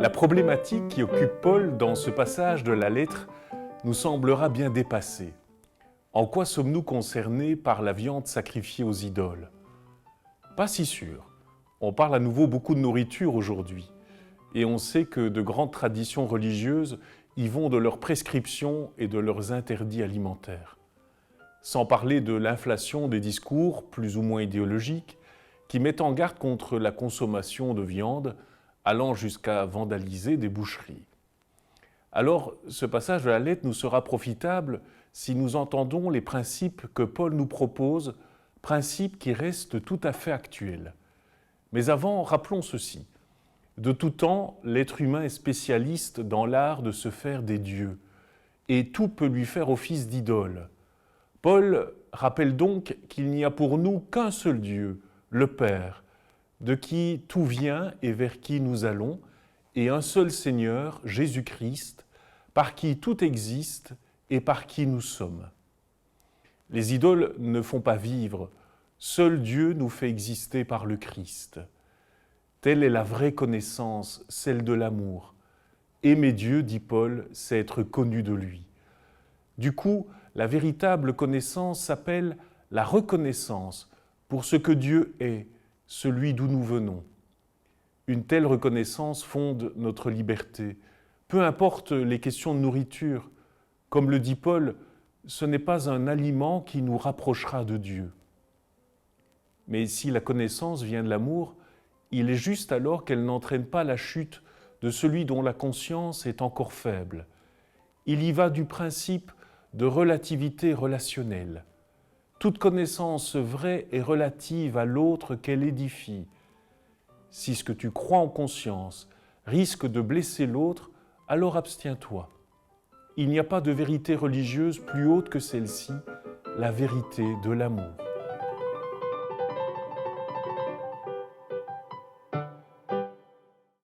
La problématique qui occupe Paul dans ce passage de la lettre nous semblera bien dépassée. En quoi sommes-nous concernés par la viande sacrifiée aux idoles? Pas si sûr. On parle à nouveau beaucoup de nourriture aujourd'hui, et on sait que de grandes traditions religieuses y vont de leurs prescriptions et de leurs interdits alimentaires. Sans parler de l'inflation des discours, plus ou moins idéologiques, qui mettent en garde contre la consommation de viande, allant jusqu'à vandaliser des boucheries. Alors, ce passage de la lettre nous sera profitable si nous entendons les principes que Paul nous propose, principes qui restent tout à fait actuels. Mais avant, rappelons ceci. De tout temps, l'être humain est spécialiste dans l'art de se faire des dieux, et tout peut lui faire office d'idole. Paul rappelle donc qu'il n'y a pour nous qu'un seul Dieu, le Père, de qui tout vient et vers qui nous allons, et un seul Seigneur, Jésus-Christ, par qui tout existe et par qui nous sommes. Les idoles ne font pas vivre, seul Dieu nous fait exister par le Christ. Telle est la vraie connaissance, celle de l'amour. Aimer Dieu, dit Paul, c'est être connu de lui. Du coup, la véritable connaissance s'appelle la reconnaissance pour ce que Dieu est, celui d'où nous venons. Une telle reconnaissance fonde notre liberté. Peu importe les questions de nourriture, comme le dit Paul, ce n'est pas un aliment qui nous rapprochera de Dieu. Mais si la connaissance vient de l'amour, il est juste alors qu'elle n'entraîne pas la chute de celui dont la conscience est encore faible. Il y va du principe de relativité relationnelle. Toute connaissance vraie est relative à l'autre qu'elle édifie. Si ce que tu crois en conscience risque de blesser l'autre, alors abstiens-toi. Il n'y a pas de vérité religieuse plus haute que celle-ci, la vérité de l'amour.